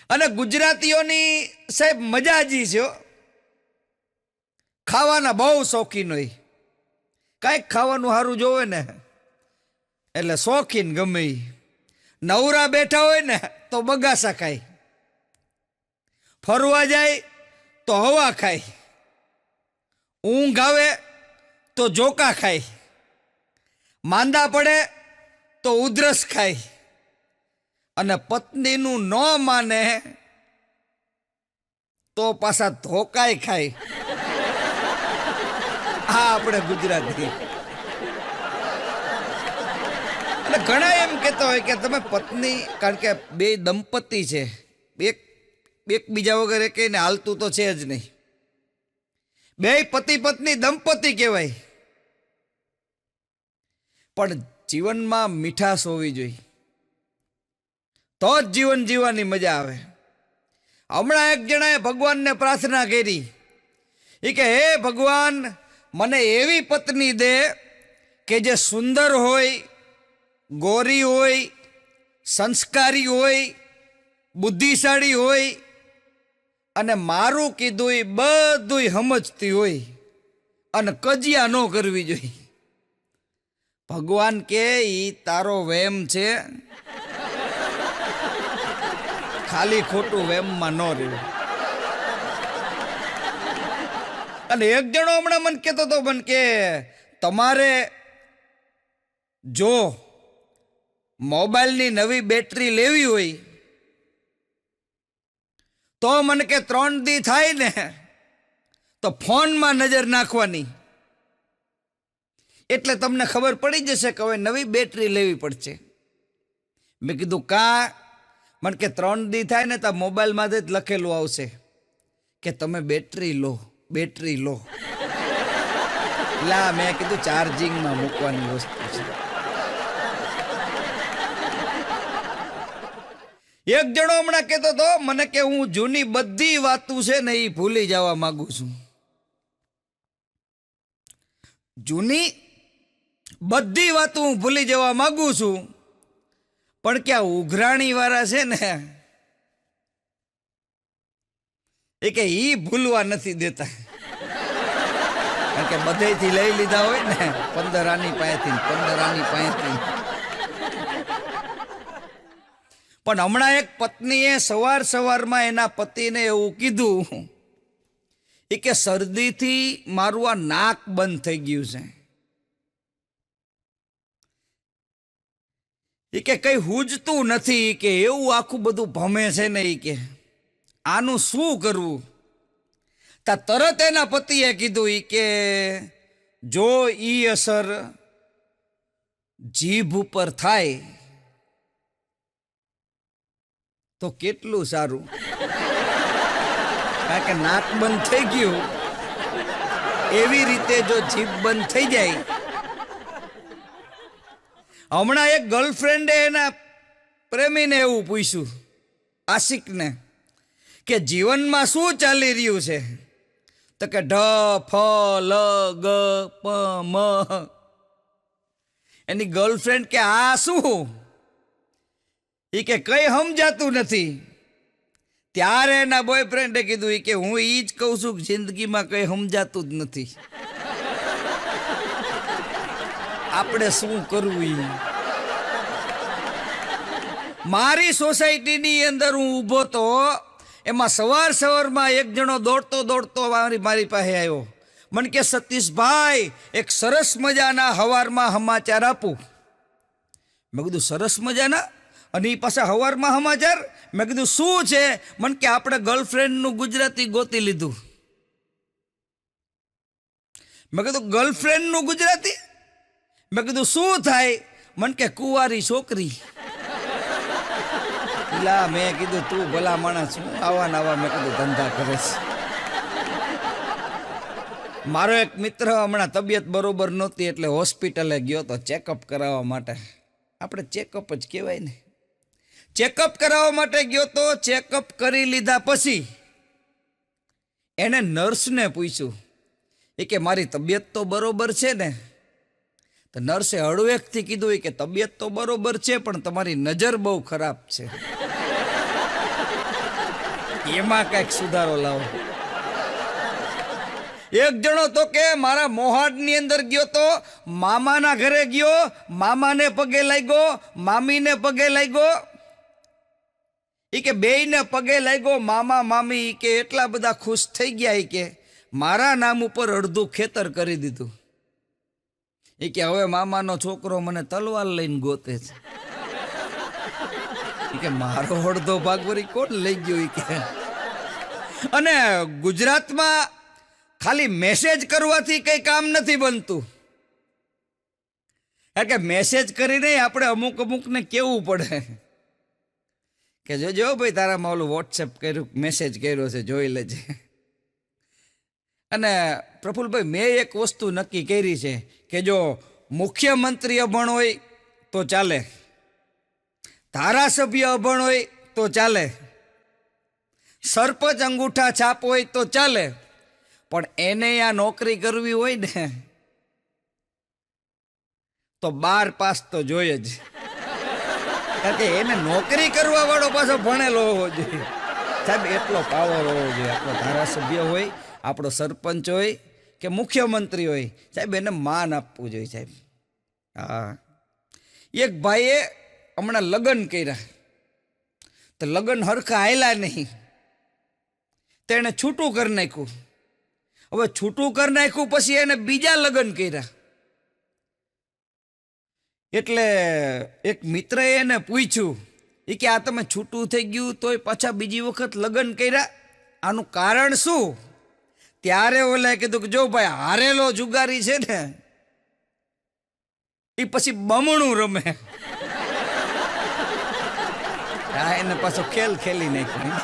અને ગુજરાતીઓની સાહેબ મજા જ છે, ખાવાના બહુ શોખીન હોય. કાંઈક ખાવાનું સારું જોવે ને એટલે શોખીન ગમે ઈ. નવરા બેઠા હોય ને તો બગાસા ખાય, ફરવા જાય તો હવા ખાય, ઊંઘ આવે તો જોકા ખાય, માંદા પડે તો ઉધરસ ખાય, અને પત્નીનું ન માને તો પાછા ધોકાય ખાય. હા, આપણે ગુજરાતી. અને ઘણા એમ કહેતા હોય કે તમે પત્ની, કારણ કે બે દંપતી છે, એકબીજા વગર કહીને હાલતું તો છે જ નહીં. બે પતિ પત્ની દંપતી કહેવાય, પણ જીવનમાં મીઠાશ હોવી જોઈએ, તો જ જીવન જીવવાની મજા આવે. હમણાં એક જણાએ ભગવાનને પ્રાર્થના કરી, એ કે હે ભગવાન, મને એવી પત્ની દે કે જે સુંદર હોય, ગોરી હોય, સંસ્કારી હોય, બુદ્ધિશાળી હોય, અને મારું કીધું એ બધું સમજતી હોય, અને કજિયા ન કરવી જોઈએ. ભગવાન કે ઈ તારો વેમ છે, ખાલી ખોટું વેમમાં ન રહ્યું. અને એક જણો હમણાં મને કહેતો હતો, મને કે તમારે જો મોબાઈલની નવી બેટરી લેવી હોય તો મને કે 3 દી થાય ને તો ફોનમાં નજર નાખવાની, એટલે તમને ખબર પડી જશે કે હવે નવી બેટરી લેવી પડશે. મેં કીધું કા? મને કે 3 દી થાય ને તો મોબાઈલમાંથી જ લખેલું આવશે કે તમે બેટરી લો, બેટરી લો. લા, મેં કીધું ચાર્જિંગમાં મૂકવાની વસ્તુ છે. એક જણો હમણાં કહેતો હતો મને કે હું જૂની બધી વાતો છે ને એ ભૂલી જવા માંગુ છું. જૂની બધી વાતો હું ભૂલી જવા માંગુ છું, પણ ક્યાં ઉઘરાણી વાળા છે ને એ કે ઈ ભૂલવા નથી દેતા. કારણ કે બધેથી લઈ લીધા હોય ને, 15 આની પાસેથી, 15 આની પાસેથી. પણ હમણાં એક પત્નીએ સવારમાં એના પતિને એવું કીધું, એ કે શરદીથી મારું આ નાક બંધ થઈ ગયું છે. એ કે કઈ હુજતું નથી, કે એવું આખું બધું ભમે છે ને, એ કે આનું શું કરવું? તરત એના પતિએ કીધું, એ કે જો ઈ અસર જીભ ઉપર થાય તો કેટલું સારું. કારણ કે નાક બંધ થઈ ગયું, એવી રીતે જો જીભ બંધ થઈ જાય. હમણાં એક ગર્લફ્રેન્ડે એના પ્રેમીને એવું પૂછ્યું, આશિકને, કે જીવનમાં શું ચાલી રહ્યું છે? તો કે ઢ ફ લ ગ પ મ. એની ગર્લફ્રેન્ડ કે આ શું? એ કે કઈ સમજાતું નથી. ત્યારે એના બોયફ્રેન્ડે કીધું, કે હું ઈ જ કહું છું કે જિંદગીમાં કઈ સમજાતું જ નથી, આપણે શું કરવું? મારી સોસાયટીની અંદર હું ઊભો તો, એમાં સવારમાં એક જણો દોડતો મારી પાસે આવ્યો. મને કે સતીશભાઈ, એક સરસ મજાના હવારમાં સમાચાર આપું. મેં કીધું સરસ મજાના? અને એ પાછા હવારમાં સમાચાર? મેં કીધું શું છે? મને કે આપણે ગર્લફ્રેન્ડનું ગુજરાતી ગોતી લીધું. મેં કીધું ગર્લફ્રેન્ડનું ગુજરાતી? મેં કીધું શું થાય? મને કે કુંવારી છોકરી. લા, મેં કીધું તું ભલા માણસ, હું આવા મેં કીધું ધંધા કરે છે. મારો એક મિત્ર હમણાં તબિયત બરોબર નહોતી એટલે હોસ્પિટલે ગયો તો ચેકઅપ કરાવવા માટે. આપણે ચેકઅપ જ કહેવાય ને. ચેકઅપ કરાવવા માટે ગયો તો. ચેકઅપ કરી લીધા પછી એને નર્સને પૂછ્યું, એ કે મારી તબિયત તો બરોબર છે ને? તો નર્સે હળવેકથી કીધું કે તબિયત તો બરોબર છે, પણ તમારી નજર બહુ ખરાબ છે. એમાં કઈક સુધારો લાવો. એક જણો તો કે મારા મોહાડની અંદર ગયો તો મામાના ઘરે ગયો, મામાને પગે લાગ્યો, મામીને પગે લાગ્યો. એ કે બેયને પગે લાગ્યો, મામા મામી કે એટલા બધા ખુશ થઈ ગયા. એ કે મારા નામ ઉપર અડધું ખેતર કરી દીધું. એ કે હવે મામાનો છોકરો મને તલવાર લઈને ગોતે છે. એ કે મારો અડધો ભાગ વળી કોણ લઈ ગયો? એ કે અને ગુજરાતમાં ખાલી મેસેજ કરવાથી કઈ કામ નથી બનતું. કારણ કે મેસેજ કરીને આપણે અમુક અમુકને કેવું પડે કે જો ભાઈ તારામાં ઓલું વોટ્સએપ કર્યું, મેસેજ કર્યો છે, જોઈ લેજે. અને પ્રફુલભાઈ, મેં એક વસ્તુ નક્કી કરી છે કે જો મુખ્યમંત્રી અભણ હોય તો ચાલે, ધારાસભ્ય અભણ હોય તો ચાલે, સરપંચ અંગૂઠા છાપ હોય તો ચાલે, પણ એને આ નોકરી કરવી હોય ને તો 12 પાસ તો જોઈએ જ. કારણ કે એને નોકરી કરવા વાળો પાછો ભણેલો હોવો જોઈએ. સાહેબ એટલો પાવર હોવો જોઈએ. આપણો ધારાસભ્ય હોય, આપણો સરપંચ હોય કે મુખ્યમંત્રી હોય, સાહેબ એને માન આપવું જોઈએ. સાહેબ હા, એક ભાઈએ હમણાં લગ્ન કર્યા તો લગ્ન હરખા હાલ્યા નહીં, તો એને છૂટું કરી નાખ્યું. હવે છૂટું કરી નાખ્યું પછી એને બીજા લગ્ન કર્યા. એટલે એક મિત્રએ એને પૂછ્યું, એ કે આ તમે છૂટું થઈ ગયું તોય પાછા બીજી વખત લગ્ન કર્યા, આનું કારણ શું? ત્યારે ઓલા કીધું કે જો ભાઈ, હારેલો જુગારી છે ને એ પછી બમણું રમે. એને પાછો ખેલ ખેલી નાખ્યો.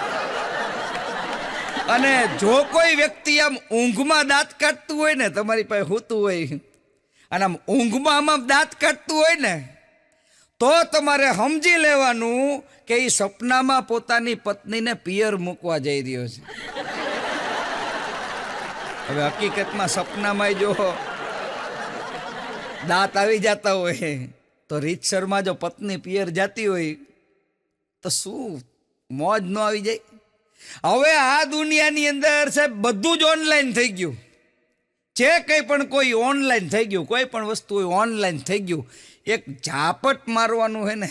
અને જો કોઈ વ્યક્તિ આમ ઊંઘમાં દાંત કાઢતું હોય ને, તમારી પાસે હોતું હોય અને આમ ઊંઘમાં આમાં દાંત કાઢતું હોય ને, તો તમારે સમજી લેવાનું કે એ સપનામાં પોતાની પત્નીને પિયર મૂકવા જઈ રહ્યો છે. હવે હકીકતમાં સપનામાં જો દાંત આવી જતા હોય તો રીતસરમાં જો પત્ની પિયર જાતી હોય તો શું મોજ ન આવી જાય? હવે આ દુનિયાની અંદર સાહેબ બધું જ ઓનલાઈન થઈ ગયું. જે કંઈ પણ કોઈ ઓનલાઈન થઈ ગયું, કોઈ પણ વસ્તુ હોય ઓનલાઈન થઈ ગયું. એક ઝાપટ મારવાનું હોય ને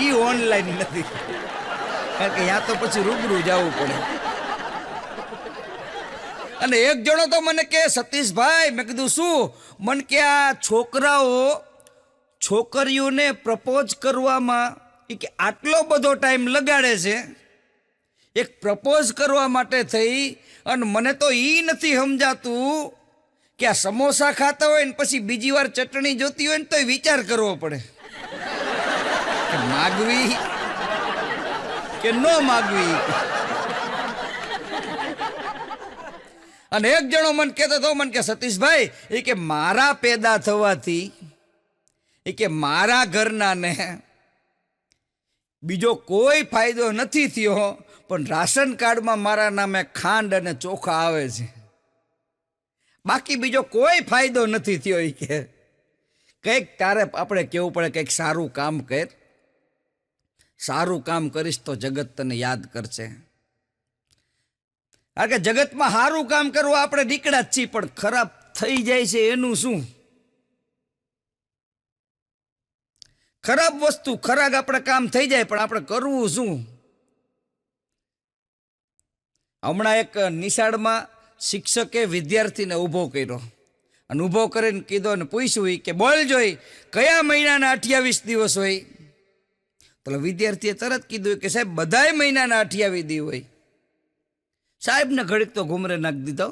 એ ઓનલાઈન નથી. કારણ કે ત્યાં તો પછી રૂબરૂ જવું પડે. અને એક જણો તો મને કે સતીશભાઈ, મેં કીધું શું? મને કે આ છોકરાઓ છોકરીઓને પ્રપોઝ કરવામાં કે આટલો બધો ટાઈમ લગાડે છે એક પ્રપોઝ કરવા માટે થઈ, અને મને તો એ નથી સમજાતું કે આ સમોસા ખાતા હોય ને પછી બીજી વાર ચટણી જોતી હોય ને તો વિચાર કરવો પડે કે માગવી કે ન માગવી. અને એક જણો મને કહેતો હતો, મને કે સતીશભાઈ, એ કે મારા પેદા થવાથી એ કે મારા ઘરનાને બીજો કોઈ ફાયદો નથી થયો, પણ રાશન કાર્ડમાં મારા નામે ખાંડ અને ચોખા આવે છે, બાકી બીજો કોઈ ફાયદો નથી થયો. એ કે કંઈક તારે આપણે કહેવું પડે, કંઈક સારું કામ કર, સારું કામ કરીશ તો જગત તને યાદ કરશે. કારણ કે જગતમાં સારું કામ કરવું આપણે નીકળ્યા જ છીએ, પણ ખરાબ થઈ જાય છે એનું શું? ખરાબ વસ્તુ ખરાબ આપણે કામ થઈ જાય, પણ આપણે કરવું શું? હમણાં એક નિશાળમાં શિક્ષકે વિદ્યાર્થીને ઊભો કર્યો અને ઊભો કરીને કીધો અને પૂછ્યું કે બોલ જોઈ કયા મહિનાના 28 દિવસ હોય? તો વિદ્યાર્થીએ તરત કીધું કે સાહેબ બધાય મહિનાના 28 દિવસ હોય. સાહેબને ઘડીક તો ઘુમરે નાખી દીધો.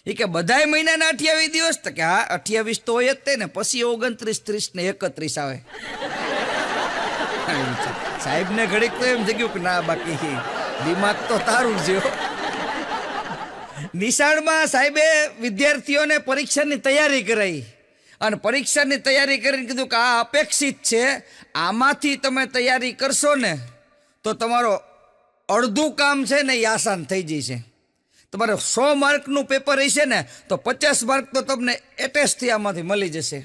એ કે બધાય મહિનાના 28 દિવસ? તો કે હા 28 તો હોય જ તે ને, પછી 29, 30 ને 31 આવે. સાહેબને ઘડીક તો એમ થઈ ગયું કે ના, બાકી દિમાગ તો તારું છે. નિશાળમાં સાહેબે વિદ્યાર્થીઓને પરીક્ષાની તૈયારી કરાવી અને પરીક્ષાની તૈયારી કરીને કીધું કે આ અપેક્ષિત છે, આમાંથી તમે તૈયારી કરશો ને તો તમારો અડધું કામ છે ને એ આસાન થઈ જશે. તમારે 100 માર્કનું પેપર હશે ને તો 50 માર્ક તો તમને એટેસ્ટથી આમાંથી મળી જશે.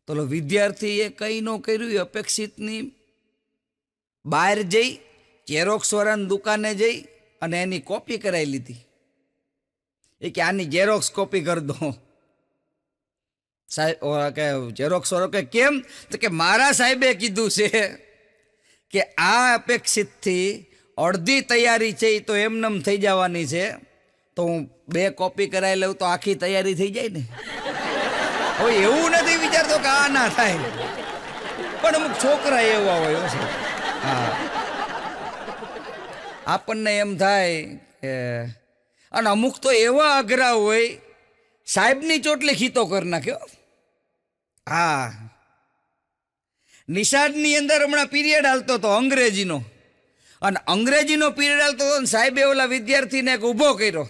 તો વિદ્યાર્થીએ કંઈ ન કર્યું, અપેક્ષિતની બહાર જઈ ઝેરોક્સ વાળાની દુકાને જઈ અને એની કોપી કરાવી લીધી. એ કે આની ઝેરોક્સ કોપી કરી દો. સાહેબ કે ઝેરોક્સ વાળો કે કેમ? તો કે મારા સાહેબે કીધું છે કે આ અપેક્ષિતથી અડધી તૈયારી છે એ તો એમનેમ થઈ જવાની છે, તો હું 2 કોપી કરાવી લઉં તો આખી તૈયારી થઈ જાય ને. હવે એવું નથી વિચારતો કે આ ના થાય, પણ અમુક છોકરા એવા હોય. હા, આપણને એમ થાય કે, અને અમુક તો એવા અઘરા હોય સાહેબની ચોટલી ખીતો કરી નાખ્યો. હા, નિશાળની અંદર હમણાં પીરિયડ હાલતો હતો અંગ્રેજીનો, અને અંગ્રેજીનો પીરિયડ હાલતો હતો ને સાહેબે ઓલા વિદ્યાર્થીને એક ઊભો કર્યો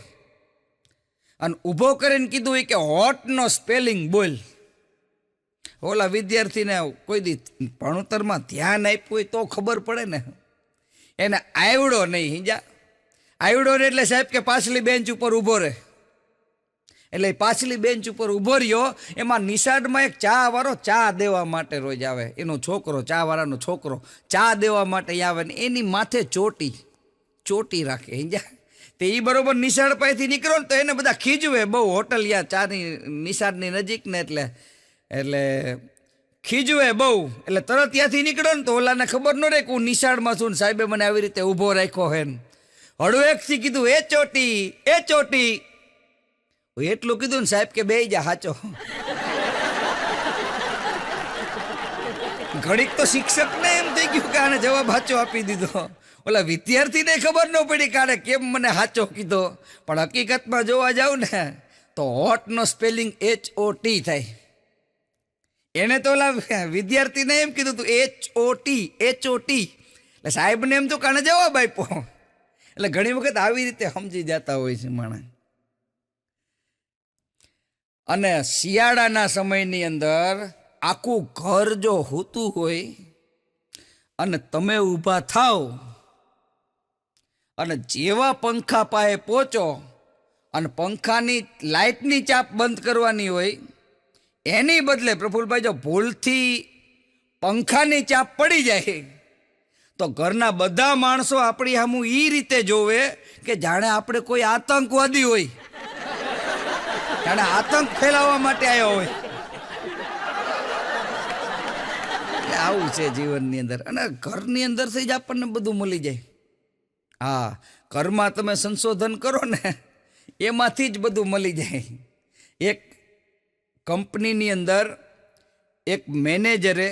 અને ઊભો કરીને કીધું કે હોટનો સ્પેલિંગ બોલ. ઓલા વિદ્યાર્થીને કોઈ દી ભણતરમાં ધ્યાન આપ્યું હોય તો ખબર પડે ને, એને આવડો નહીં. હિંજા આવડો ને એટલે સાહેબ કે પાછલી બેન્ચ ઉપર ઊભો રહે. એટલે પાછલી બેન્ચ ઉપર ઊભો રહ્યો. એમાં નિશાળમાં એક ચા વાળો ચા દેવા માટે રોજ આવે, એનો છોકરો, ચા વાળાનો છોકરો ચા દેવા માટે આવે ને એની માથે ચોટી રાખે. હિંજા તે એ બરોબર નિશાળ પાસેથી નીકળો ને તો એને બધા ખીજવે બહુ, હોટલ યા ચાની નિશાળની નજીક ને એટલે ખીજવે બહુ. એટલે તરત ત્યાંથી નીકળો ને તો ઓલાને ખબર ન રહે કે હું નિશાળમાં છું ને સાહેબે મને આવી રીતે ઊભો રાખ્યો હે. હળવેકથી કીધું એ ચોટી. એટલું કીધું ને સાહેબ કે બેહી જા હાચો. ઘડીક તો શિક્ષકને એમ થઈ ગયું કે આને જવાબ હાચો આપી દીધો. ઓલા વિદ્યાર્થીને ખબર ન પડી કે આને કેમ મને હાચો કીધો, પણ હકીકતમાં જોવા જાવ ને તો હોટનો સ્પેલિંગ HOT થાય. એને તો ઓલા વિદ્યાર્થીને એમ કીધું તું HOT. એટલે સાહેબને એમ તો કાને જવાબ આપ્યો. એટલે ઘણી વખત આવી રીતે સમજી જતા હોય છે માણસ. અને શિયાળાના સમયની અંદર આખું ઘર જો હોતું હોય અને તમે ઊભા થાવ અને જેવા પંખા પાસે પહોંચો અને પંખાની લાઇટની ચાપ બંધ કરવાની હોય, એની બદલે પ્રફુલભાઈ જો ભૂલથી પંખાની ચાપ પડી જાય તો ઘરના બધા માણસો આપણી સામું એ રીતે જોવે કે જાણે આપણે કોઈ આતંકવાદી હોય, જાણે આતંક ફેલાવવા માટે આવ્યો હોય. આવું છે જીવનની અંદર. અને ઘરની અંદરથી જ આપણને બધું મળી જાય. હા, ઘરમાં તમે સંશોધન કરો ને એમાંથી જ બધું મળી જાય. એક કંપનીની અંદર એક મેનેજરે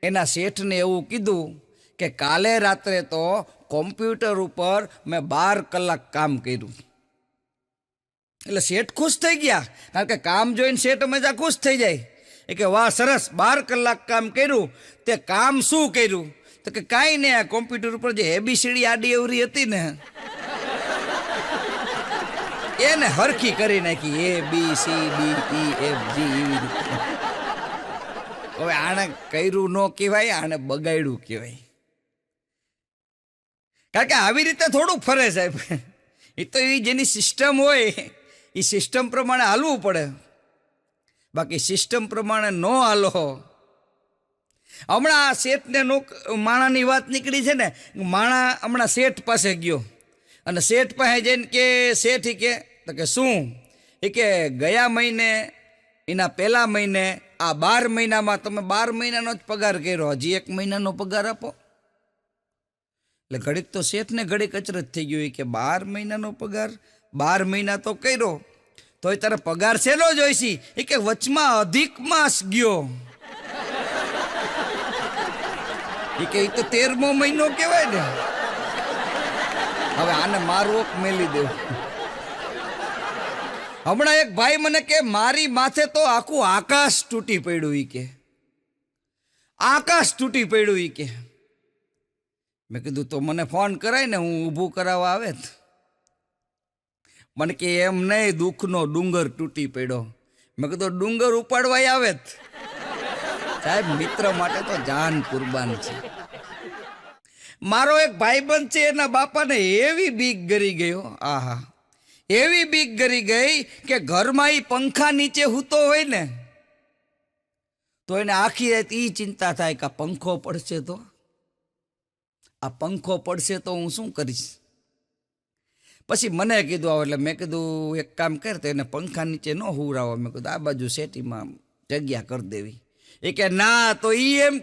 એના શેઠને એવું કીધું કે કાલે રાત્રે તો કોમ્પ્યુટર ઉપર મેં 12 કલાક કામ કર્યું. એટલે શેઠ ખુશ થઈ ગયા, કારણ કે કામ જોઈને શેઠ હંમેશા ખુશ થઈ જાય. એ કે વાહ સરસ, 12 કલાક કામ કર્યું. તે કામ શું કર્યું? તો કે કાંઈ નહીં, આ કોમ્પ્યુટર ઉપર જે ABCD આડી અવરી હતી ને એને હરખી કરી નાખી, ABCDEFG એવી રીતે. હવે આને કર્યું ન કહેવાય, આને બગાડ્યું કહેવાય. કારણ કે આવી રીતે થોડુંક ફરે સાહેબ. એ તો એ જેની સિસ્ટમ હોય એ સિસ્ટમ પ્રમાણે હાલવું પડે, બાકી સિસ્ટમ પ્રમાણે ન હાલો. હમણાં શેઠને માણાની વાત નીકળી છે ને, માણા હમણાં શેઠ પાસે ગયો અને શેઠ પાસે જઈને કે શેઠ કે તો કે શું? એ કે ગયા મહિને એના પહેલા મહિને આ 12 મહિનામાં તમે 12 મહિનાનો જ પગાર કર્યો, હજી 1 મહિનાનો પગાર આપો. એટલે ઘડીક તો શેઠને ઘડીક અચરજ થઈ ગયું કે 12 મહિનાનો પગાર, 12 મહિના તો કર્યો તોય તારે પગાર શેનો જોઈશી? એ કે વચમાં અધિક માસ ગયો. એ કે એ તો 13મો મહિનો કહેવાય ને. હવે આને મારવોક મેલી દેવું. હમણાં એક ભાઈ મને કે મારી માથે તો આખું આકાશ તૂટી પડ્યું. એ કે આકાશ તૂટી પડ્યું. એ કે મેં કીધું તો મને ફોન કરાય ને, હું ઊભું કરાવવા આવે. મને કે એમ નહીં, દુઃખનો ડુંગર તૂટી પડ્યો. મેં કીધું ડુંગર ઉપાડવા આવે. સાહેબ મિત્ર માટે તો જાન કુરબાન છે. મારો એક ભાઈબંધ છે, એના બાપાને એવી બીક ગરી ગયો, આહા એવી બીક ગરી ગઈ કે ઘરમાં એ પંખા નીચે સૂતો હોય ને તો એને આખી રાત એ ચિંતા થાય કે પંખો પડશે તો. આ પંખો પડશે તો હું શું કરીશ? પછી મને કીધું આવો, એટલે મેં કીધું એક કામ કર, તો એને પંખા નીચે ન હુરાવો. મેં કીધું આ બાજુ સેટીમાં જગ્યા કરી દેવી. એ કે ના, તો ઈ એમ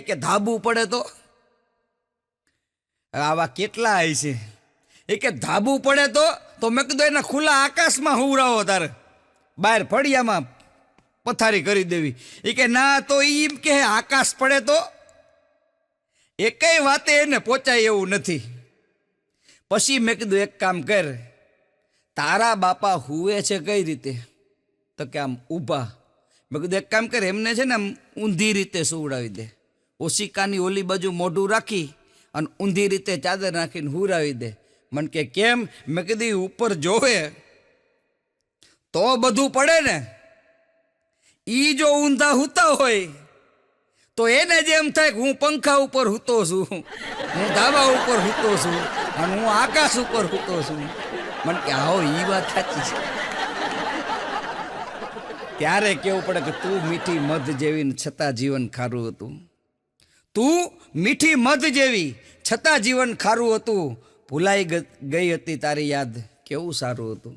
કે ધાબુ પડે તો આવા કેટલા હોય છે. એ કે ધાબુ પડે તો મેં કીધું એને ખુલ્લા આકાશમાં હુરાવો, તારે બહાર ફળિયામાં પથારી કરી દેવી. એ કે ના, તો એમ કે આકાશ પડે તો. એકેય વાતે એને પહોંચાય એવું નથી. પછી મેં કીધું એક કામ કર, તારા બાપા હુવે છે કઈ રીતે? તો કે આમ ઊભા. મેં કીધું એક કામ કર, એમને છે ને આમ ઊંધી રીતે સુવડાવી દે. ઓશિકાની ઓલી બાજુ મોઢું રાખી અને ઊંધી રીતે ચાદર નાખીને હુરાવી દે. મને કે કેમ? મેં કીધું ઉપર જોવે તો બધું પડે ને. ઈ જો ઊંધા હૂતા હોય તો એને જેમ થાય કે હું પંખા ઉપર હૂતો છું, હું ધાબા ઉપર હૂતો છું અને હું આકાશ ઉપર હૂતો છું. મને કે આવો, ઈ વાત સાચી છે. ત્યારે કેવું પડે કે તું મીઠી મધ જેવી ને છતાં જીવન ખારું હતું. તું મીઠી મધ જેવી છતાં જીવન ખારું હતું. ભૂલાઈ ગઈ હતી તારી યાદ, કેવું સારું હતું.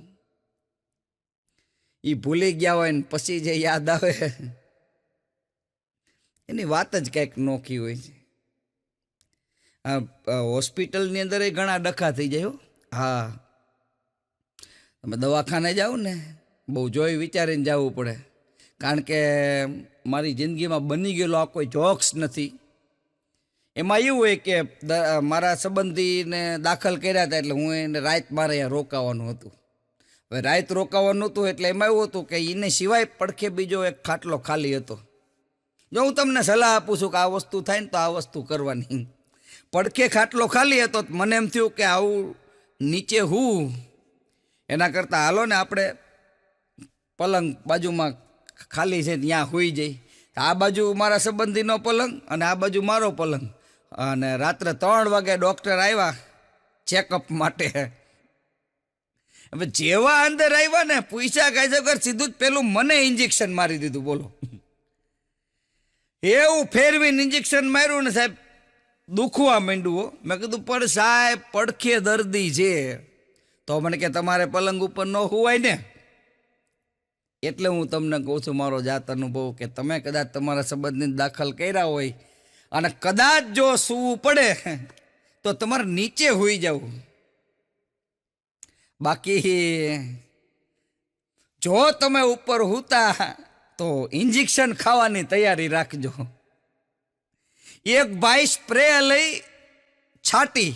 એ ભૂલી ગયા હોય ને પછી જે યાદ આવે એની વાત જ કંઈક નોખી હોય છે. હોસ્પિટલની અંદર એ ઘણા ડખા થઈ જાય. હા, તમે દવાખાને જાઓ ને બહુ જોઈ વિચારીને જવું પડે. કારણ કે મારી જિંદગીમાં બની ગયેલો આ કોઈ જોક્સ નથી. એમાં એવું હોય કે મારા સંબંધીને દાખલ કર્યા હતા, એટલે હું એને રાત મારે અહીંયા રોકાવાનું હતું. હવે રાત રોકાવાનું હતું એટલે એમાં એવું હતું કે એને સિવાય પડખે બીજો એક ખાટલો ખાલી હતો. જો હું તમને સલાહ આપું છું કે આ વસ્તુ થાય ને તો આ વસ્તુ કરવાની. પડખે ખાટલો ખાલી હતો, મને એમ થયું કે આવું નીચે હું એના કરતાં હાલો ને આપણે પલંગ બાજુમાં ખાલી છે ત્યાં હોઈ જઈ. આ બાજુ મારા સંબંધીનો પલંગ અને આ બાજુ મારો પલંગ. અને રાત્રે 3 વાગે ડૉક્ટર આવ્યા ચેકઅપ માટે. હવે જેવા અંદર આવ્યા ને પૂછ્યા કાંઈ વગર સીધું જ પેલું મને ઇન્જેક્શન મારી દીધું. બોલો, એવું ફેરવીને ઇન્જેક્શન માર્યું ને સાહેબ દુખવા માંડ્યું. મેં કીધું પણ સાહેબ પડખે દર્દી છે. તો મને કે તમારે પલંગ ઉપર ન હોવાય ને. એટલે હું તમને કહું છું મારો જાત અનુભવ કે તમે કદાચ તમારા સંબંધને દાખલ કર્યા હોય અને કદાચ જો સૂવું પડે તો તમારે નીચે હોઈ જવું. બાકી જો તમે ઉપર હૂતા તો ઇન્જેક્શન ખાવાની તૈયારી રાખજો. એક ભાઈ સ્પ્રે લઈ છાટી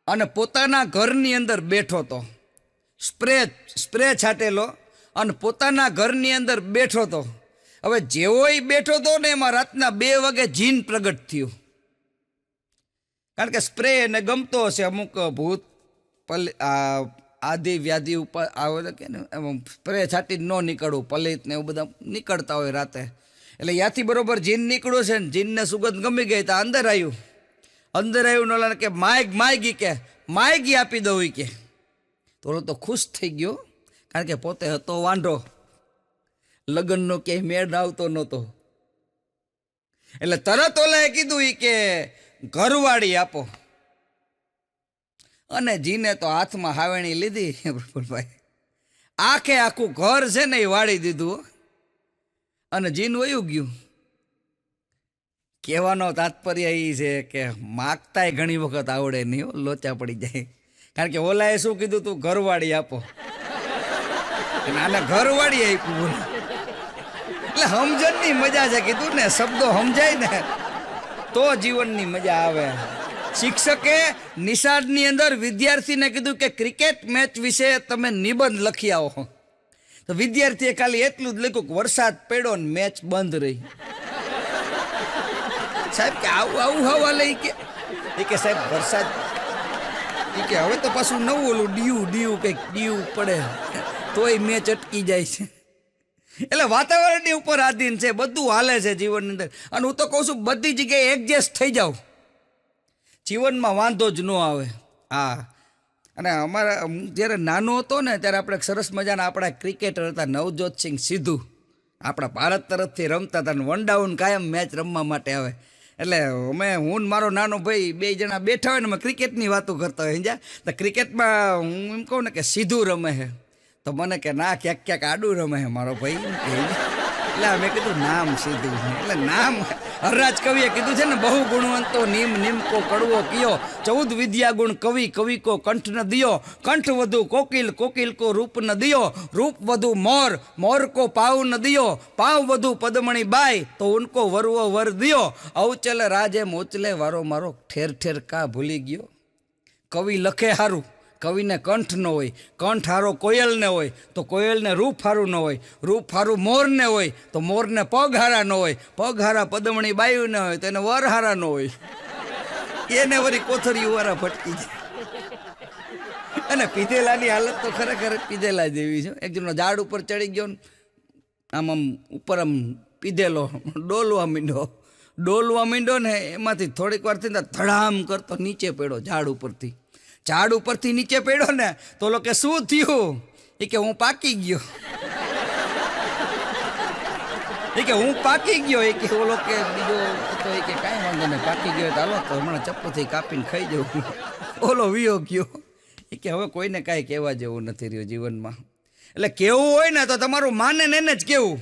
અને પોતાના ઘરની અંદર બેઠો હતો. સ્પ્રે છાટેલો અને પોતાના ઘરની અંદર બેઠો હતો. હવે જેવો એ બેઠો હતો ને એમાં રાતના 2 વાગે જીન પ્રગટ થયું. કારણ કે સ્પ્રે એને ગમતો હશે. અમુક ભૂત આદિ વ્યાધિ ઉપર આવે કે સ્પ્રે છાટી ન નીકળવું, પલિત ને એવું બધા નીકળતા હોય રાતે. એટલે ત્યાંથી બરોબર જીન નીકળ્યું છે ને જીનને સુગંધ ગમી ગઈ તો અંદર આવ્યું ને કે માયગી કે માયગી આપી દઉં કે. તો ખુશ થઈ ગયો, કારણ કે પોતે હતો વાંઢો, લગ્નનો ક્યાંય મેળ આવતો નહોતો. એટલે તરત ઓલાએ કીધું કે ઘરવાળી આપો. અને જીને તો હાથમાં હાવેણી લીધી ભાઈ, આખે આખું ઘર છે ને એ વાળી દીધું અને જીન વયું ગયું. કહેવાનો તાત્પર્ય એ છે કે માગતાય ઘણી વખત આવડે નહીં, લોચા પડી જાય. કારણ કે ઓલાએ શું કીધું, તું ઘરવાળી આપો, આને ઘરવાળી આપ્યું. એટલે સમજણની મજા છે. કીધું ને શબ્દો સમજાય ને તો જીવનની મજા આવે. શિક્ષકે નિશાળની અંદર વિદ્યાર્થીને કીધું કે ક્રિકેટ મેચ વિશે તમે નિબંધ લખી આવો. તો વિદ્યાર્થીએ ખાલી એટલું જ લખ્યું કે વરસાદ પડ્યો ને મેચ બંધ રહી. સાહેબ કે આવું હવા લઈ કે સાહેબ વરસાદ કે હવે તો પાછું નવું ઓલું ડીયું કંઈક ડીયું પડે તોય મેચ અટકી જાય છે. એટલે વાતાવરણની ઉપર આધીન છે, બધું હાલે છે જીવનની અંદર. અને હું તો કહું છું બધી જગ્યાએ એડજસ્ટ થઈ જાવ, જીવનમાં વાંધો જ ન આવે. હા, અને અમારા જ્યારે નાનો હતો ને ત્યારે આપણે સરસ મજાના આપણા ક્રિકેટર હતા નવજોતસિંહ સિદ્ધુ, આપણા ભારત તરફથી રમતા હતા. વન ડાઉન કાયમ મેચ રમવા માટે આવે. એટલે અમે હું ને મારો નાનો ભાઈ બે જણા બેઠા હોય ને અમે ક્રિકેટની વાતો કરતા હોય સમજ્યા. તો ક્રિકેટમાં હું એમ કહું ને કે સીધું રમે છે તો મને કે ના ક્યાંક ક્યાંક આડું રમે છે મારો ભાઈ. એટલે મેં કીધું નામ સીધું એટલે નામ હરરાજ કવિએ કીધું છે ને, બહુ ગુણવંતો નીમ નીમકો કડવો કિયો, 14 વિદ્યા ગુણ કવિ કવિ કો કંઠ ન દિયો, કંઠ વધુ કોકિલ કોકિલ કો રૂપ ન દિયો, રૂપ વધુ મોર મોર કો પાવ ન દિયો, પાવ વધુ પદમણી બાઈ તો ઉનકો વરવો વર દિયો, અવચલ રાજે મોચલે વારો મારો ઠેર ઠેર કા ભૂલી ગયો. કવિ લખે હારું, કવિને કંઠ ન હોય, કંઠ હારો કોયલને હોય તો કોયલને રૂપ હારું ન હોય, રૂપ હારું મોરને હોય તો મોરને પગ હારા ન હોય, પગ હારા પદમણી બાયું ન હોય તો એને વર હારા ન હોય. એને વળી કોથળીયું વાળા ફટકી જાય. અને પીધેલાની હાલત તો ખરેખર પીધેલા જેવી છે. એક જણનો ઝાડ ઉપર ચડી ગયો ને આમ ઉપર પીધેલો ડોલવા માંડ્યો ને એમાંથી થોડીક વાર થઈને ધડામ કરતો નીચે પડ્યો ઝાડ ઉપરથી નીચે પડ્યો ને તો લોકો શું થયું એ કે હું પાકી ગયો. એ કે હું પાકી ગયો. એ કે ઓલો કે બીજો તો એ કે કાંઈ વાંધો નહીં, પાકી ગયો તો હાલો તો હમણાં ચપ્પુથી કાપીને ખાઈ જવું. ઓલો વિયો ગયો. એ કે હવે કોઈને કાંઈ કહેવા જેવું નથી રહ્યું જીવનમાં. એટલે કેવું હોય ને તો તમારું માને ને એને જ કેવું,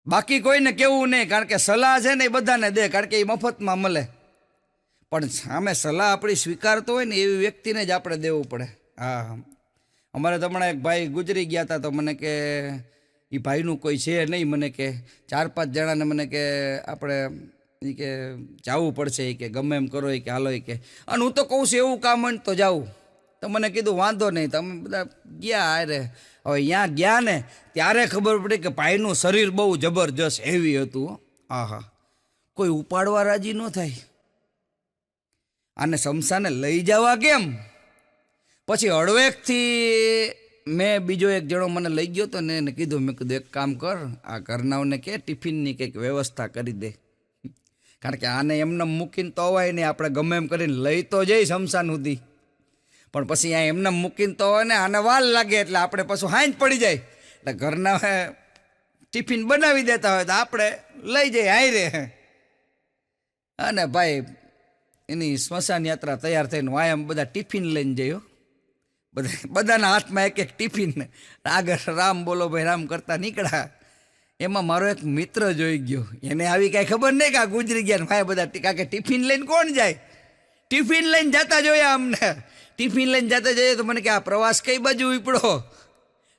બાકી કોઈને કેવું નહીં. કારણ કે સલાહ છે ને એ બધાને દે, કારણ કે એ મફતમાં મળે. પણ સામે સલાહ આપણી સ્વીકારતો હોય ને એવી વ્યક્તિને જ આપણે દેવું પડે. હા, અમારે તો હમણાં એક ભાઈ ગુજરી ગયા હતા તો મને કે એ ભાઈનું કોઈ છે નહીં, મને કે 4-5 જણાને મને કે આપણે એ કે જવું પડશે, એ કે ગમે એમ કરો, એ કે હાલો, એ કે. અને હું તો કહું છું એવું કામ હોય તો જાઉં. તો મને કીધું વાંધો નહીં, તમે બધા ગયા. અરે હવે અહીંયા ગયા ને ત્યારે ખબર પડી કે ભાઈનું શરીર બહુ જબરજસ્ત હેવી હતું. હા, કોઈ ઉપાડવા રાજી ન થાય. આને શમશાને લઈ જવા કેમ? પછી હળવેકથી મેં બીજો એક જણો મને લઈ ગયો હતો ને એને કીધું, મેં કીધું એક કામ કર, આ ઘરનાઓને કે ટિફિનની કંઈક વ્યવસ્થા કરી દે. કારણ કે આને એમને મૂકીને તો અવાય નહીં, આપણે ગમે એમ કરીને લઈ તો જઈ શમશાન સુધી, પણ પછી આ એમને મૂકીને તો હોય ને આને વાલ લાગે એટલે આપણે પાછું હાંજ પડી જાય. એટલે ઘરના ટિફિન બનાવી દેતા હોય તો આપણે લઈ જઈએ હાયરે. અને ભાઈ એની સ્મશાન યાત્રા તૈયાર થઈને વાયમ બધા ટિફિન લઈને જયો. બધાના હાથમાં એક એક ટિફિન, આગળ રામ બોલો ભાઈ રામ કરતા નીકળ્યા. એમાં મારો એક મિત્ર જોઈ ગયો, એને આવી કાંઈ ખબર નહીં કે આ ગુજરી ગયા. ભાઈ બધા કારણ કે ટિફિન લઈને કોણ જાય? ટિફિન લઈને જતા જોયા અમને. ટિફિન લઈને જતા જોઈએ તો મને કે આ પ્રવાસ કઈ બાજુ ઉપડો?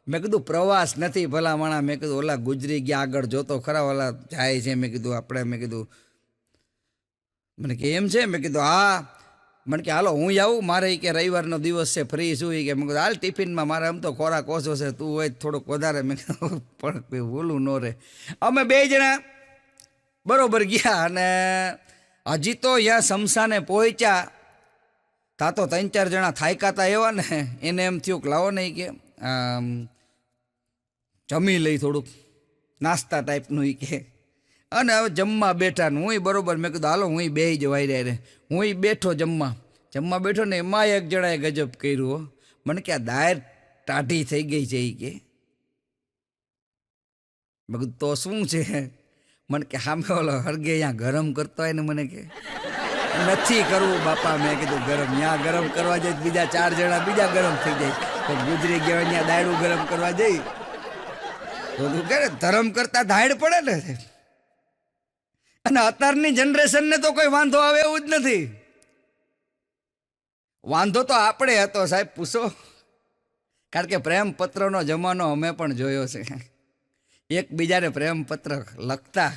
મેં કીધું પ્રવાસ નથી ભલા માણા. મેં કીધું ઓલા ગુજરી ગયા આગળ જોતો ખરા, ઓલા જાય છે. મેં કીધું આપણે, મેં કીધું મને કે એમ છે? મેં કીધું હા. મને કે હાલો હું આવું, મારે કે રવિવારનો દિવસ છે, ફ્રી છું. કે મેં કીધું હાલ ટિફિનમાં, મારે આમ તો ખોરાક ઓછો છે, તું હોય થોડુંક વધારે. મેં કીધું પણ બોલું ન રહે. અમે 2 જણા બરોબર ગયા અને હજી તો અહીંયા શમશાને પહોંચ્યા તા તો 3-4 જણા થાયકાતા એવા ને એને એમ થયું કે લાવો નહીં કે જમી લઈ થોડુંક નાસ્તા ટાઈપનું. એ કે અને હવે જમવા બેઠા ને હું બરોબર. મેં કીધું હાલો હું બેસી જવાય રે. હું બેઠો જમવા બેઠો ને એમાં એક જણાએ ગજબ કર્યું. મને કે આ દાયર ટાઢી થઈ ગઈ છે. એ કે મેં કીધું તો શું છે? મને કે સામે ઓલો હરગે અહીંયા ગરમ કરતો હોય ને. મને કે નથી કરવું બાપા. મેં કીધું ગરમ ત્યાં ગરમ કરવા જાય બીજા 4 જણા બીજા ગરમ થઈ જાય. તો ગુજરી ગયા ત્યાં દાયડું ગરમ કરવા જઈ તો તું કે ધરમ કરતા દાયડ પડે ને. અને અત્યારની જનરેશનને તો કોઈ વાંધો આવે એવું જ નથી. વાંધો તો આપણે હતો સાહેબ, પૂછો. કારણ કે પ્રેમ પત્રનો જમાનો અમે પણ જોયો છે. એકબીજાને પ્રેમ પત્ર લખતા,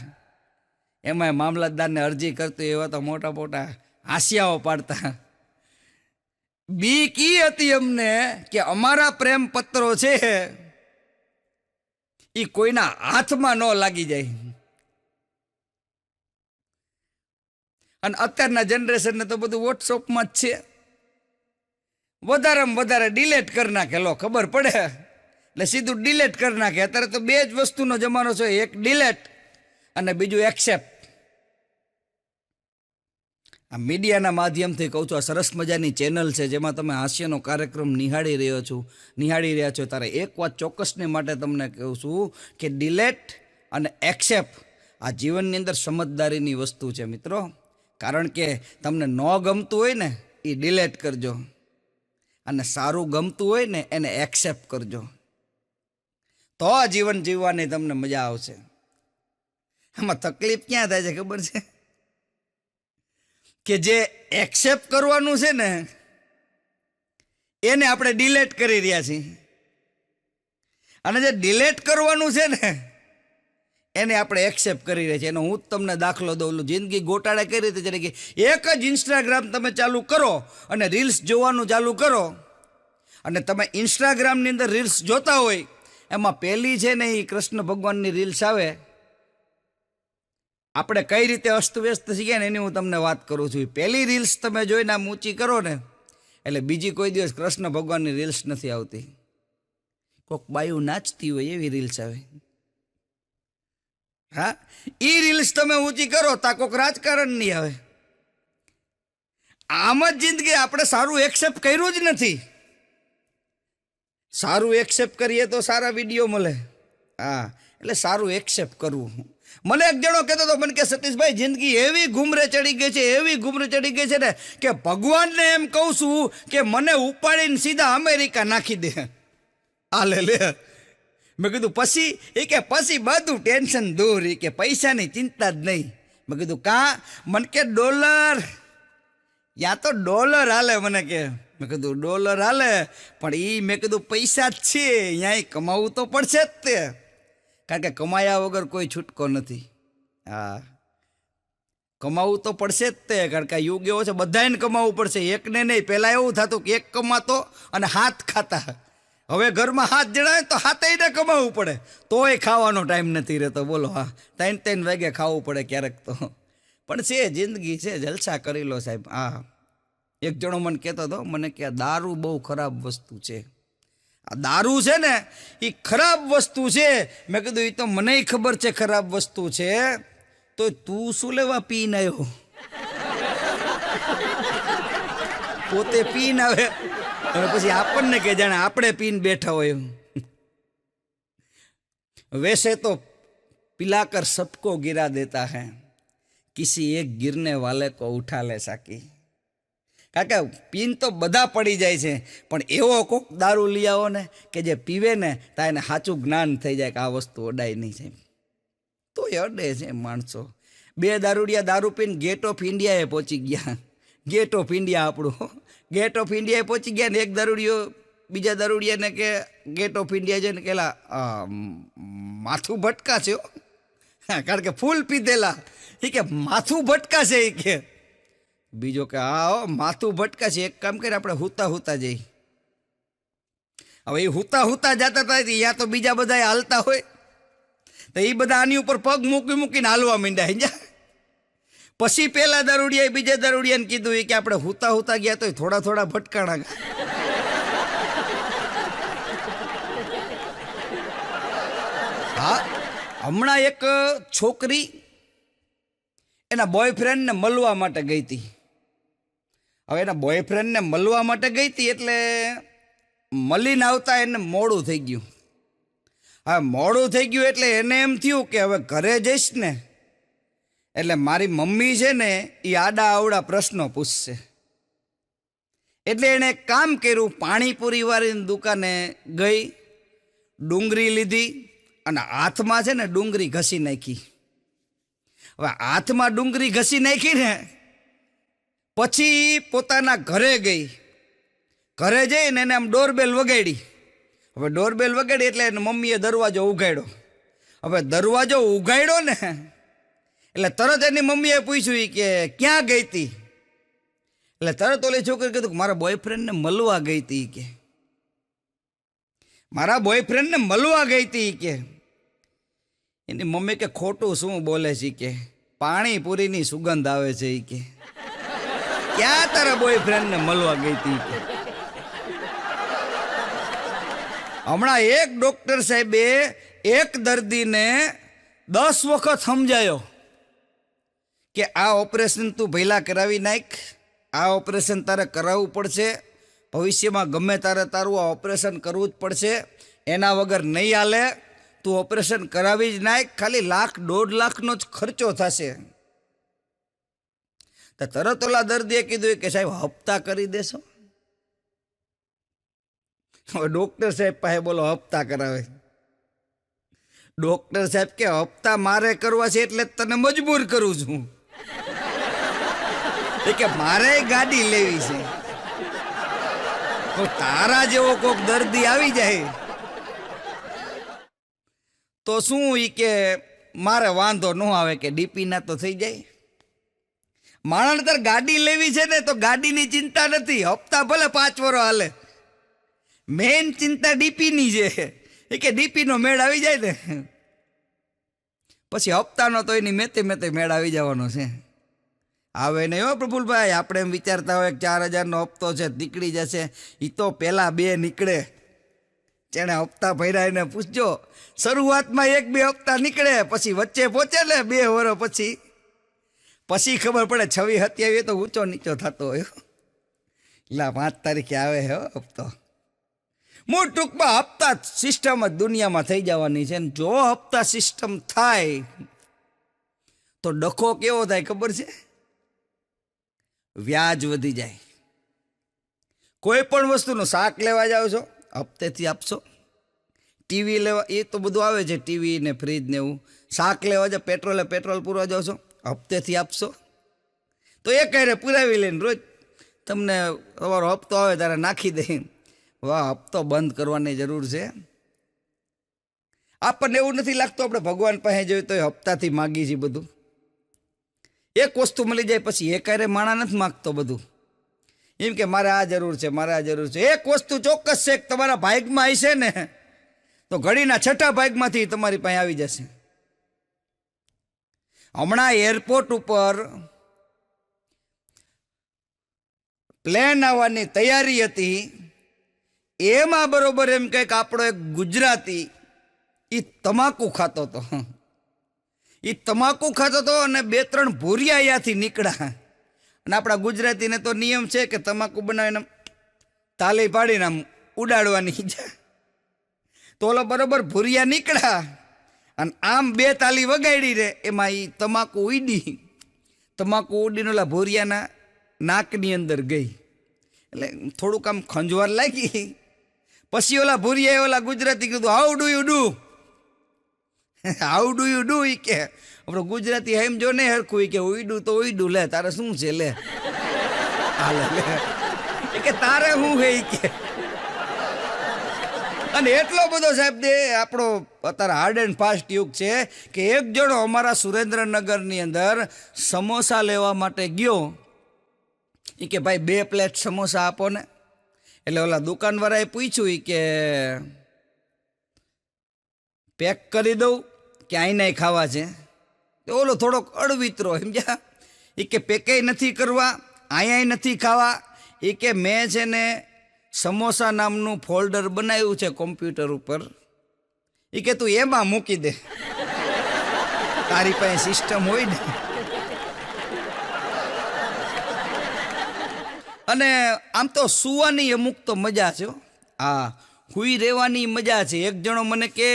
એમાં મામલતદારને અરજી કરતું, એવા તો મોટા મોટા હાંસિયાઓ પાડતા. બીક ઈ હતી અમને કે અમારા પ્રેમ પત્રો છે એ કોઈના હાથમાં ન લાગી જાય. અને અત્યારના જનરેશનને તો બધું વોટ્સઅપમાં જ છે. વધારેમાં વધારે ડિલેટ કરી નાખે. લો ખબર પડે એટલે સીધું ડિલેટ કરી નાખે. અત્યારે તો 2 જ વસ્તુનો જમાનો છે, એક ડિલેટ અને બીજું એક્સેપ્ટ. આ મીડિયાના માધ્યમથી કહું છું, આ સરસ મજાની ચેનલ છે જેમાં તમે હાસ્યનો કાર્યક્રમ નિહાળી રહ્યા છો. ત્યારે એક વાત ચોક્કસને માટે તમને કહું છું કે ડિલેટ અને એક્સેપ્ટ આ જીવનની અંદર સમજદારીની વસ્તુ છે મિત્રો. કારણ કે તમને ન ગમતું હોય ને એ ડિલેટ કરજો, અને સારું ગમતું હોય ને એને એક્સેપ્ટ કરજો, તો આ જીવન જીવવાની તમને મજા આવશે. આમાં તકલીફ ક્યાં થાય છે ખબર છે? કે જે એક્સેપ્ટ કરવાનું છે ને એને આપણે ડિલેટ કરી રહ્યા છીએ, અને જે ડિલેટ કરવાનું છે ને એને આપણે એક્સેપ્ટ કરી રહ્યા છીએ. એનો હું જ તમને દાખલો દઉં. જિંદગી ગોટાળે કઈ રીતે છે કે એક જ ઇન્સ્ટાગ્રામ તમે ચાલુ કરો અને રીલ્સ જોવાનું ચાલુ કરો, અને તમે ઇન્સ્ટાગ્રામની અંદર રીલ્સ જોતા હોય, એમાં પહેલી છે ને એ કૃષ્ણ ભગવાનની રીલ્સ આવે. આપણે કઈ રીતે અસ્તવ્યસ્ત છીએ ને એની હું તમને વાત કરું છું. પહેલી રીલ્સ તમે જોઈને આમ ઊંચી કરો ને એટલે બીજી કોઈ દિવસ કૃષ્ણ ભગવાનની રીલ્સ નથી આવતી. કોઈક બાયું નાચતી હોય એવી રીલ્સ આવે. હા, એ રીલ્સ તમે ઊંચી કરો તા કોઈક રાજકારણની આવે. આમ જ જિંદગી. આપણે સારું એક્સેપ્ટ કર્યું જ નથી. સારું એક્સેપ્ટ કરીએ તો સારા વિડીયો મળે. હા, એટલે સારું એક્સેપ્ટ કરવું. મને એક જણો કહેતો હતો, મને કે સતીશભાઈ જિંદગી એવી ઘૂમરે ચડી ગઈ છે, એવી ઘૂમરે ચડી ગઈ છે ને કે ભગવાનને એમ કહું છું કે મને ઉપાડીને સીધા અમેરિકા નાખી દે. આ લે. મેં કીધું પછી? એ કે પછી બધું ટેન્શન દૂર, એ કે પૈસાની ચિંતા જ નહીં. મેં કીધું કાં? મને કે ડોલર, યા તો ડોલર હાલે. મને કે મેં કીધું ડોલર હાલે, પણ એ મેં કીધું પૈસા જ છે, અહીંયા કમાવું તો પડશે જ તે. કારણ કે કમાયા વગર કોઈ છૂટકો નથી. હા, કમાવું તો પડશે જ તે. કારણ કે યુગ એવો છે બધાને કમાવું પડશે, એકને નહીં. પહેલાં એવું થતું કે એક કમાતો અને હાથ ખાતા. હવે ઘરમાં 7 જણા તો 7 કમાવું પડે તોય ખાવાનો ટાઈમ નથી રહેતો. બોલો. હા, 3 વાગે ખાવું પડે ક્યારેક તો. પણ છે, જિંદગી છે, જલસા કરી લો સાહેબ. હા, એક જણો મને કહેતો હતો, મને કે દારૂ બહુ ખરાબ વસ્તુ છે. આ દારૂ છે ને એ ખરાબ વસ્તુ છે. મેં કીધું એ તો મને ખબર છે ખરાબ વસ્તુ છે, તો તું શું લેવા પીને આવ્યો? પોતે પીને આવે અને પછી આપણને કે જાણે આપણે પીને બેઠા હોય. वैसे तो पिलाकर सबको गिरा देता है, किसी एक गिरने वाले को उठा ले साकी. કારણ કે પીન તો બધા પડી જાય છે, પણ એવો કોક દારૂ લઈ આવો ને કે જે પીવે ને ત્યાં એને સાચું જ્ઞાન થઈ જાય કે આ વસ્તુ અડાય નહીં છે. તો એ અડે છે માણસો. 2 દારૂડિયા દારૂ પીને ગેટ ઓફ ઇન્ડિયાએ પહોંચી ગયા. ગેટ ઓફ ઇન્ડિયા આપણું ગેટ ઓફ ઇન્ડિયાએ પહોંચી ગયા ને એક દારૂડિયો બીજા દારૂડિયાને કે ગેટ ઓફ ઇન્ડિયા જઈને કેલા માથું ભટકા છે. કારણ કે ફૂલ પીધેલા. એ કે માથું ભટકા છે. એ કે બીજો કે હા માથું ભટકા છે, એક કામ કરે આપણે હુતા હુતા જઈ. હવે એ હુતા હુતા જતા હતા ત્યાં તો બીજા બધા હાલતા હોય તો એ બધા આની ઉપર પગ મૂકી મૂકીને હાલવા માંડ્યા. પછી પેલા દારૂડિયાએ બીજા દારૂડિયાને કીધું કે આપણે હુતા હુતા ગયા તો થોડા થોડા ભટકાણા. હા, હમણાં એક છોકરી એના બોયફ્રેન્ડને મળવા માટે ગઈ હતી. હવે એના બોયફ્રેન્ડને મળવા માટે ગઈ હતી એટલે મળીને આવતા એને મોડું થઈ ગયું. હવે મોડું થઈ ગયું એટલે એને એમ થયું કે હવે ઘરે જઈશ ને એટલે મારી મમ્મી છે ને એ આડા આવડા પ્રશ્નો પૂછશે. એટલે એણે એક કામ કર્યું, પાણીપુરી વાળીની દુકાને ગઈ, ડુંગળી લીધી અને હાથમાં છે ને ડુંગળી ઘસી નાખી. હવે હાથમાં ડુંગળી ઘસી નાખી ને પછી પોતાના ઘરે ગઈ. ઘરે જઈને એને આમ ડોરબેલ વગાડી. હવે ડોરબેલ વગાડી એટલે એને મમ્મીએ દરવાજો ઉઘાડ્યો. હવે દરવાજો ઉઘાડ્યો ને એટલે તરત એની મમ્મીએ પૂછ્યું કે ક્યાં ગઈ હતી? એટલે તરત ઓલી છોકરી કીધું કે મારા બોયફ્રેન્ડને મળવા ગઈ હતી. કે મારા બોયફ્રેન્ડને મળવા ગઈ હતી. કે એની મમ્મી કે ખોટું શું બોલે છે? કે પાણીપુરીની સુગંધ આવે છે. કે ક્યાં તારા બોયફ્રેન્ડને મળવા ગઈ હતી? કે હમણાં એક ડોક્ટર સાહેબે એક દર્દીને 10 વખત સમજાયો કે આ ઓપરેશન તું પહેલાં કરાવી નાખ, આ ઓપરેશન તારે કરાવવું પડશે, ભવિષ્યમાં ગમે તારે તારું આ ઓપરેશન કરવું જ પડશે, એના વગર નહીં હાલે, તું ઓપરેશન કરાવી જ નાખ, ખાલી 1,00,000-1,50,000નો જ ખર્ચો થશે. તો તરત ઓલા દર્દીએ કીધું કે સાહેબ હપ્તા કરી દેશો. હવે ડૉક્ટર સાહેબ પાસે બોલો હપ્તા કરાવે. ડૉક્ટર સાહેબ કે હપ્તા મારે કરવા છે એટલે તને મજબૂર કરું છું. કે મારે ગાડી લેવી છે, તો તારા જેવો કોઈક દર્દી આવી જાય તો શું ઈ કે મારે વાંધો ન આવે કે ડીપી ના તો થઈ જાય. માણસ તાર ગાડી લેવી છે ને તો ગાડીની ચિંતા નથી, હપ્તા ભલે 5 વર્ષ હાલે, મેઇન ચિંતા ડીપીની છે. એ કે ડીપીનો મેળ આવી જાય ને પછી હપ્તાનો તો એની મેતે મેળ આવી જવાનો છે. આવે નહીં હો પ્રફુલભાઈ, આપણે એમ વિચારતા હોય 4,000નો હપ્તો છે નીકળી જશે. એ તો પહેલાં 2 નીકળે. જેણે હપ્તા ભર્યા એને પૂછજો, શરૂઆતમાં 1-2 હપ્તા નીકળે, પછી વચ્ચે પહોંચે ને 2 વર્ષ પછી ખબર પડે 26-27 તો ઊંચો નીચો થતો હોય. એટલે 5 તારીખે આવે હો હપ્તો. મૂળ ટૂંકમાં હપ્તા સિસ્ટમ જ દુનિયામાં થઈ જવાની છે. જો હપ્તા સિસ્ટમ થાય તો ડખો કેવો થાય ખબર છે? વ્યાજ વધી જાય. કોઈ પણ વસ્તુનું શાક લેવા જાઓ છો હપ્તેથી આપશો, ટીવી લેવા એ તો બધું આવે છે, ટીવી ને ફ્રીજ ને એવું. શાક લેવા જાઓ, પેટ્રોલ પૂરવા જાઓ છો હપ્તેથી આપશો, તો એ કહે પુરાવી લઈને રોજ તમને તમારો હપ્તો આવે ત્યારે નાખી દે. વાહ, હપ્તો બંધ કરવાની જરૂર છે. આપણને એવું નથી લાગતું આપણે ભગવાન પાસે જોઈએ તો એ હપ્તાથી માગી છીએ બધું. એક વસ્તુ મળી જાય પછી એ ક્યારે માણા નથી માગતો બધું, એમ કે મારે આ જરૂર છે, મારે આ જરૂર છે. એક વસ્તુ ચોક્કસ છે કે તમારા ભાગમાં હશે ને તો ઘડીના 6ઠા ભાગમાંથી તમારી પાસે આવી જશે. હમણાં એરપોર્ટ ઉપર પ્લેન આવવાની તૈયારી હતી, એમાં બરોબર એમ કંઈક આપણો એક ગુજરાતી એ તમાકુ ખાતો હતો. એ તમાકુ ખાતો હતો અને 2-3 ભૂરિયા અહીંયાથી નીકળ્યા. અને આપણા ગુજરાતીને તો નિયમ છે કે તમાકુ બનાવીને તાલી પાડીને આમ ઉડાડવાની. તો ઓલો બરોબર ભૂરિયા નીકળ્યા અને આમ 2 તાલી વગાડી રે, એમાં એ તમાકુ ઉડીને ઓલા ભૂરિયાના નાકની અંદર ગઈ. એટલે થોડુંક આમ ખંજવાર લાગી. પછી ઓલા ભૂરિયાએ ઓલા ગુજરાતી કીધું હાઉ ડુ યુ ડુ ઈ કે આપણો ગુજરાતી એમ જો ને હરખું ઈ કે ઉઈડું તો ઉઈડું, લે તારે શું છે લે હાલે લે કે તારે શું હે ઈ કે. અને એટલો બધો સાહેબ દે આપણો અત્યારે હાર્ડ એન્ડ ફાસ્ટ યુગ છે કે એક જણો અમારા સુરેન્દ્રનગરની અંદર સમોસા લેવા માટે ગયો. એ કે ભાઈ 2 પ્લેટ સમોસા આપો ને. એટલે ઓલા દુકાનવાળાએ પૂછ્યું એ કે પેક કરી દઉં કે આઈને ખાવા છે. તો ઓલો થોડોક અડવિતરો સમજ્યા. એ કે પેકે નથી કરવા, અહીંયા નથી ખાવા. એ કે મેં છે ને સમોસા નામનું ફોલ્ડર બનાવ્યું છે કોમ્પ્યુટર ઉપર, એ કે તું એમાં મૂકી દે, તારી પાસે સિસ્ટમ હોય ને. અને આમ તો સુવાની અમુક તો મજા છે. હા, હુઈ રહેવાની મજા છે. એક જણો મને કે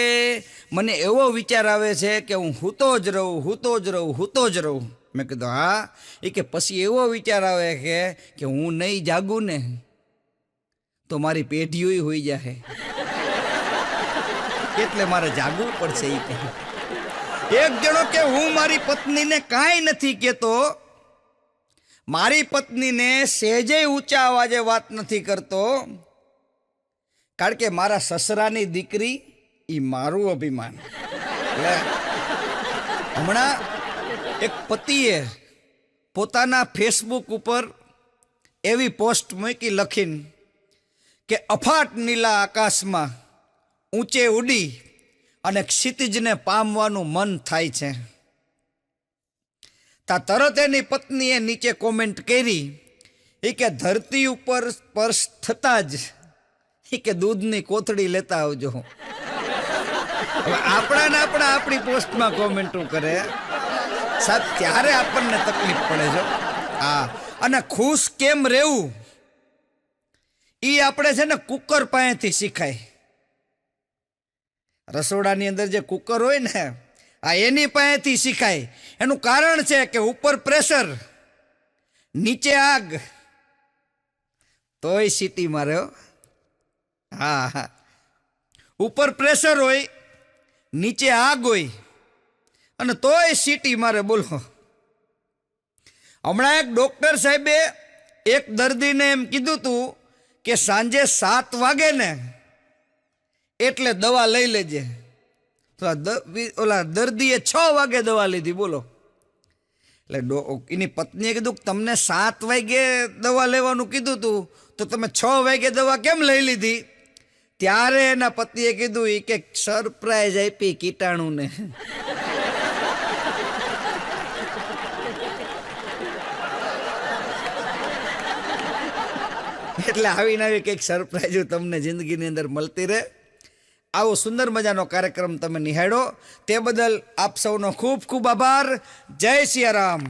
મને એવો વિચાર આવે છે કે હું હૂતો જ રહું. મેં કીધું હા. એ કે પછી એવો વિચાર આવે કે હું નહીં જાગું ને તો મારી પેઢીઓ હોઈ જાય, એટલે મારે જાગવું પડશે. એ કે એક જણો કે હું મારી પત્નીને કાંઈ નથી કહેતો, મારી પત્નીને સહેજે ઊંચા અવાજે વાત નથી કરતો, કારણ કે મારા સસરાની દીકરી એ મારું અભિમાન. એટલે હમણાં એક પતિએ પોતાના ફેસબુક ઉપર એવી પોસ્ટ મૂકી લખીને કે અફાટ નીલા આકાશમાં ઊંચે ઉડી અને ક્ષિતિજને પામવાનું મન થાય છે. તા તરત એની પત્નીએ નીચે કોમેન્ટ કરી એ કે ધરતી ઉપર સ્પર્શ થતાં જ એ કે દૂધની કોથળી લેતા આવજો. હવે આપણી પોસ્ટમાં કોમેન્ટો કરે સાહેબ, ત્યારે આપણને તકલીફ પડે છે. હા, અને ખુશ કેમ રહેવું એ આપણે છે ને કુકર પાસેથી શીખાય. રસોડાની અંદર જે કુકર હોય ને આ એની પાસેથી શીખાય. એનું કારણ છે કે ઉપર પ્રેશર, નીચે આગ, તોય સીટી મારે. હા હા, ઉપર પ્રેશર હોય, નીચે આગ હોય અને તોય સીટી મારે. બોલો, હમણાં એક ડૉક્ટર સાહેબે એક દર્દીને એમ કીધું હતું કે સાંજે 7 વાગે ને એટલે દવા લઈ લેજે. તો ઓલા દર્દીએ 6 વાગે દવા લીધી. બોલો, એટલે એની પત્નીએ કીધું કે તમને 7 વાગે દવા લેવાનું કીધું હતું તો તમે 6 વાગે દવા કેમ લઈ લીધી? ત્યારે એના પતિએ કીધું એ કે સરપ્રાઈઝ આપી કીટાણુને. એટલે આવીને આવી કંઈક સરપ્રાઈઝ તમને જિંદગીની અંદર મળતી રહે. આવો સુંદર મજાનો કાર્યક્રમ તમે નિહાળો તે બદલ આપ સૌનો ખૂબ ખૂબ આભાર. જય સિયારામ.